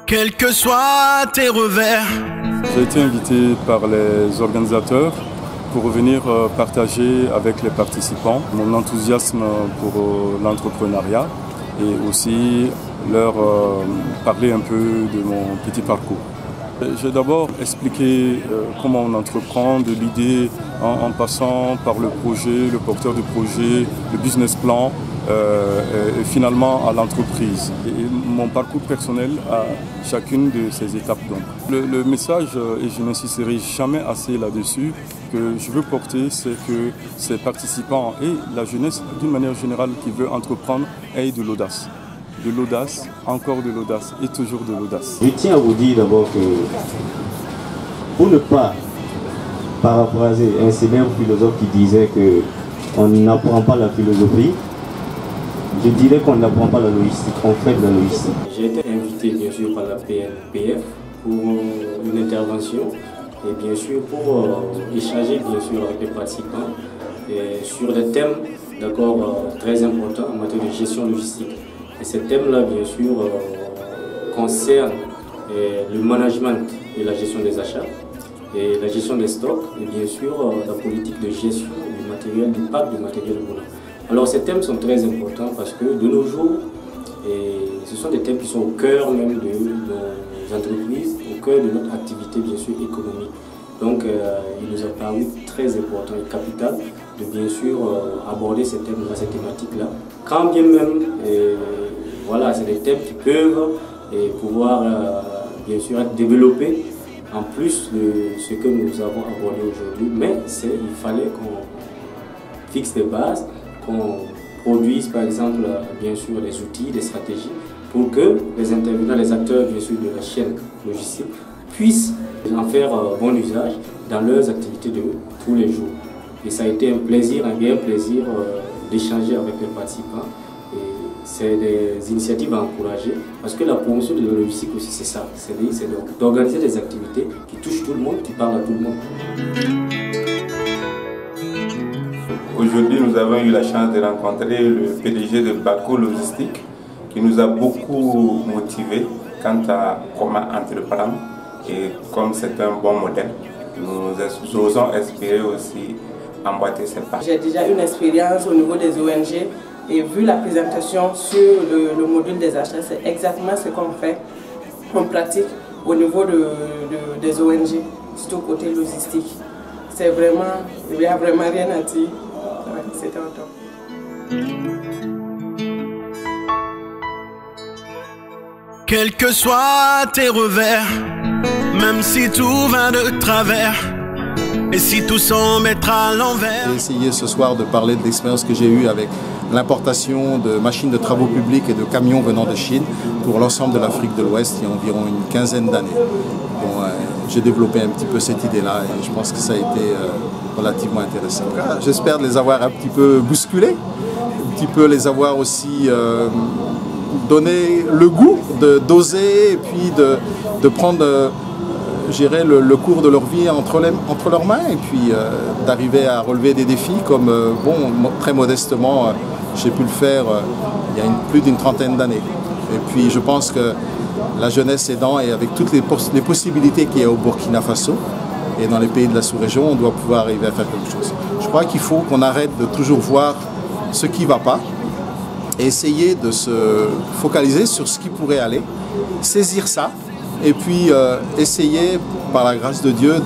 Quels que soient tes revers. J'ai été invité par les organisateurs pour venir partager avec les participants mon enthousiasme pour l'entrepreneuriat et aussi leur parler un peu de mon petit parcours. J'ai d'abord expliqué comment on entreprend de l'idée en passant par le projet, le porteur de projet, le business plan et finalement à l'entreprise. Mon parcours personnel à chacune de ces étapes. Donc. Le message, et je n'insisterai jamais assez là-dessus, que je veux porter, c'est que ces participants et la jeunesse, d'une manière générale, qui veut entreprendre, aient de l'audace. De l'audace, encore de l'audace et toujours de l'audace. Je tiens à vous dire d'abord que pour ne pas paraphraser un célèbre philosophe qui disait qu'on n'apprend pas la philosophie, je dirais qu'on n'apprend pas la logistique, on fait de la logistique. J'ai été invité bien sûr par la PNPF pour une intervention et bien sûr pour échanger bien sûr avec les participants sur des thèmes très importants en matière de gestion logistique. Et ces thèmes-là, bien sûr, concernent le management et la gestion des achats, et la gestion des stocks, et bien sûr, la politique de gestion du matériel, du parc du matériel roulant. Alors, ces thèmes sont très importants parce que, de nos jours, ce sont des thèmes qui sont au cœur même de nos entreprises, au cœur de notre activité, bien sûr, économique. Donc, il nous a paru très important et capital de, bien sûr, aborder ces thèmes-là, ces thématiques-là, quand bien même, voilà, c'est des thèmes qui peuvent pouvoir bien sûr être développés en plus de ce que nous avons abordé aujourd'hui, mais il fallait qu'on fixe des bases, qu'on produise par exemple bien sûr des outils, des stratégies pour que les intervenants, les acteurs bien sûr de la chaîne logistique puissent en faire bon usage dans leurs activités de tous les jours. Et ça a été un plaisir, un réel plaisir d'échanger avec les participants. C'est des initiatives à encourager parce que la promotion de la logistique aussi c'est ça, c'est d'organiser des activités qui touchent tout le monde, qui parlent à tout le monde. Aujourd'hui nous avons eu la chance de rencontrer le PDG de Bako Logistique qui nous a beaucoup motivés quant à comment entreprendre et comme c'est un bon modèle, nous osons espérer aussi emboîter ses pas. J'ai déjà une expérience au niveau des ONG. Et vu la présentation sur le module des achats, c'est exactement ce qu'on fait, on pratique au niveau des ONG, surtout côté logistique. C'est vraiment, il n'y a vraiment rien à dire. Ouais, c'était un top. Quels que soient tes revers, même si tout va de travers, et si tout semble être à l'envers. J'ai essayé ce soir de parler de l'expérience que j'ai eue avec l'importation de machines de travaux publics et de camions venant de Chine pour l'ensemble de l'Afrique de l'Ouest il y a environ une quinzaine d'années. Bon, j'ai développé un petit peu cette idée-là et je pense que ça a été relativement intéressant. J'espère les avoir un petit peu bousculés, un petit peu les avoir aussi donné le goût d'oser et puis de prendre le cours de leur vie entre leurs mains et puis d'arriver à relever des défis comme, très modestement, j'ai pu le faire il y a plus d'une trentaine d'années. Et puis je pense que la jeunesse aidant et avec toutes les possibilités qu'il y a au Burkina Faso et dans les pays de la sous-région, on doit pouvoir arriver à faire quelque chose. Je crois qu'il faut qu'on arrête de toujours voir ce qui ne va pas et essayer de se focaliser sur ce qui pourrait aller, saisir ça, et puis essayer, par la grâce de Dieu,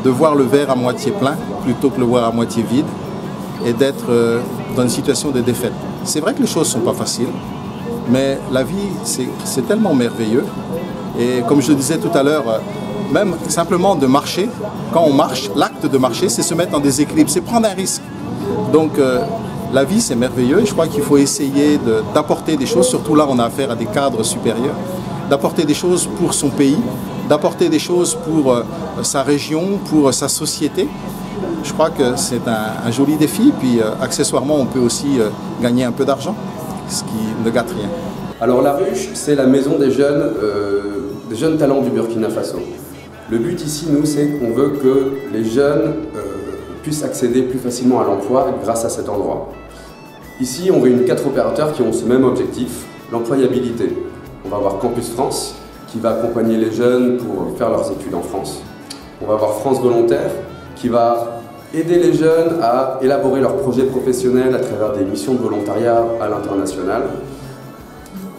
de voir le verre à moitié plein plutôt que le voir à moitié vide et d'être dans une situation de défaite. C'est vrai que les choses ne sont pas faciles, mais la vie, c'est tellement merveilleux. Et comme je le disais tout à l'heure, même simplement de marcher, quand on marche, l'acte de marcher, c'est se mettre en déséquilibre, c'est prendre un risque. Donc la vie, c'est merveilleux et je crois qu'il faut essayer d'apporter des choses, surtout là on a affaire à des cadres supérieurs, d'apporter des choses pour son pays, d'apporter des choses pour sa région, pour sa société. Je crois que c'est un joli défi, puis accessoirement on peut aussi gagner un peu d'argent, ce qui ne gâte rien. Alors la ruche, c'est la maison des jeunes jeunes talents du Burkina Faso. Le but ici, nous, c'est qu'on veut que les jeunes puissent accéder plus facilement à l'emploi grâce à cet endroit. Ici, on réunit 4 opérateurs qui ont ce même objectif, l'employabilité. On va avoir Campus France, qui va accompagner les jeunes pour faire leurs études en France. On va avoir France Volontaire, qui va aider les jeunes à élaborer leurs projets professionnels à travers des missions de volontariat à l'international.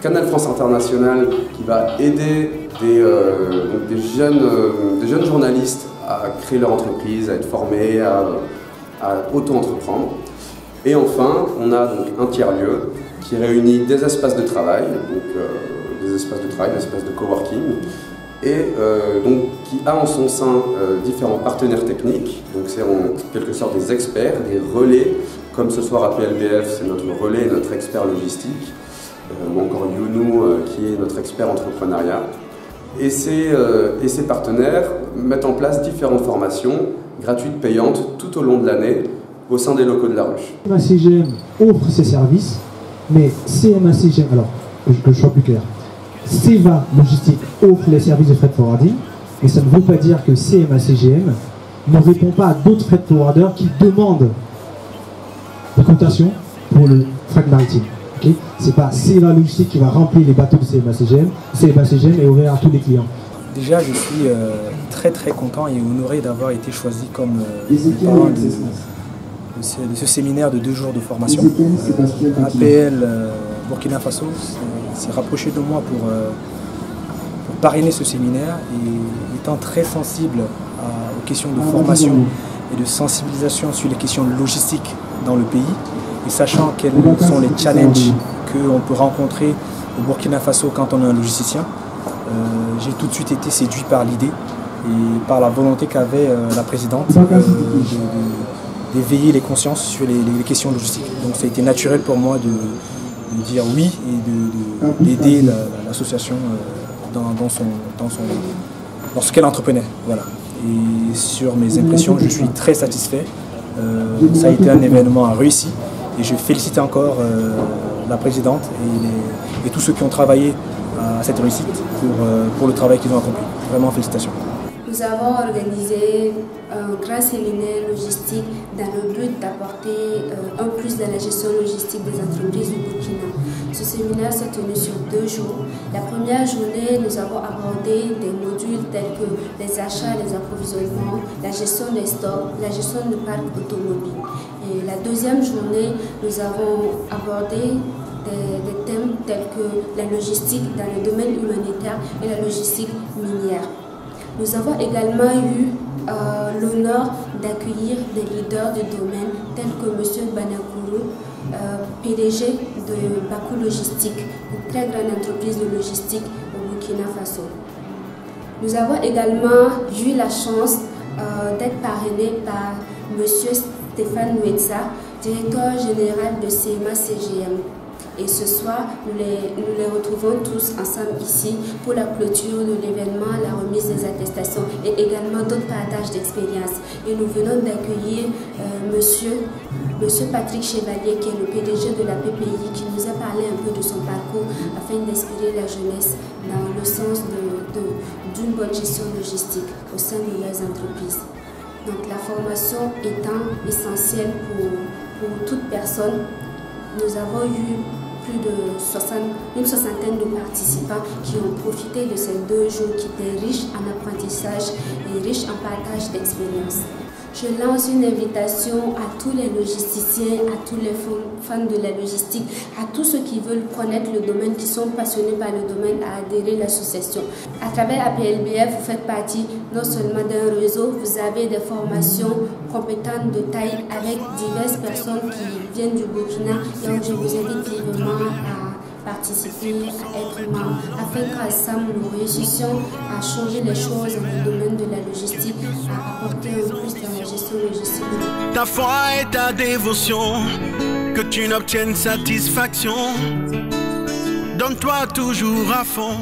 Canal France International, qui va aider des jeunes journalistes à créer leur entreprise, à être formés, à auto-entreprendre. Et enfin, on a donc un tiers-lieu qui réunit des espaces de travail, des espaces de coworking, et donc qui a en son sein différents partenaires techniques. Donc c'est en quelque sorte des experts, des relais, comme ce soir à PLBF, c'est notre relais, notre expert logistique, ou encore Younou, qui est notre expert entrepreneuriat. Et ces partenaires mettent en place différentes formations gratuites, payantes, tout au long de l'année, au sein des locaux de la Ruche. CMA-CGM offre ses services, mais CMA-CGM, alors que je sois plus clair, CEVA Logistique offre les services de freight forwarding, mais ça ne veut pas dire que CMA-CGM ne répond pas à d'autres freight forwarders qui demandent des cotations pour le fret maritime. Okay, c'est pas CEVA Logistique qui va remplir les bateaux de CMA-CGM, CMA-CGM est ouvert à tous les clients. Déjà, je suis très content et honoré d'avoir été choisi comme parrain de ce séminaire de 2 jours de formation. APL Burkina Faso s'est rapproché de moi pour parrainer ce séminaire, et étant très sensible aux questions de formation et de sensibilisation sur les questions de logistique dans le pays, et sachant quels sont les challenges qu'on peut rencontrer au Burkina Faso quand on est un logisticien, j'ai tout de suite été séduit par l'idée et par la volonté qu'avait la présidente d'éveiller les consciences sur les questions logistiques. Donc ça a été naturel pour moi de dire oui et d'aider l'association dans ce qu'elle entreprenait. Voilà. Et sur mes impressions, je suis très satisfait. Ça a été un événement réussi et je félicite encore la présidente et tous ceux qui ont travaillé à cette réussite pour le travail qu'ils ont accompli. Vraiment félicitations. Nous avons organisé un grand séminaire logistique dans le but d'apporter un plus dans la gestion logistique des entreprises du Burkina. Ce séminaire s'est tenu sur 2 jours. La première journée, nous avons abordé des modules tels que les achats, les approvisionnements, la gestion des stocks, la gestion du parc automobile. Et la deuxième journée, nous avons abordé des thèmes tels que la logistique dans le domaine humanitaire et la logistique minière. Nous avons également eu l'honneur d'accueillir des leaders du domaine tels que M. Banakourou, PDG de Bakou Logistique, une très grande entreprise de logistique au Burkina Faso. Nous avons également eu la chance d'être parrainés par M. Stéphane Nwetsa, directeur général de CMA-CGM. Et ce soir, nous les retrouvons tous ensemble ici pour la clôture de l'événement, la remise des attestations et également d'autres partages d'expériences. Et nous venons d'accueillir monsieur Patrick Chevalier, qui est le PDG de la PPI, qui nous a parlé un peu de son parcours afin d'inspirer la jeunesse dans le sens d'une bonne gestion logistique au sein de leurs entreprises. Donc la formation étant essentielle pour toute personne, nous avons eu une soixantaine de participants qui ont profité de ces 2 jours qui étaient riches en apprentissage et riches en partage d'expériences. Je lance une invitation à tous les logisticiens, à tous les fans de la logistique, à tous ceux qui veulent connaître le domaine, qui sont passionnés par le domaine, à adhérer à l'association. À travers APLBF, vous faites partie non seulement d'un réseau, vous avez des formations compétentes de taille avec diverses personnes qui viennent du Burkina. Donc je vous invite vivement à participer, à être membre, afin qu'ensemble nous réussissions à changer les choses dans le domaine de la logistique, à apporter un plus dans la gestion logistique. Ta foi et ta dévotion, que tu n'obtiennes satisfaction. Donne-toi toujours à fond.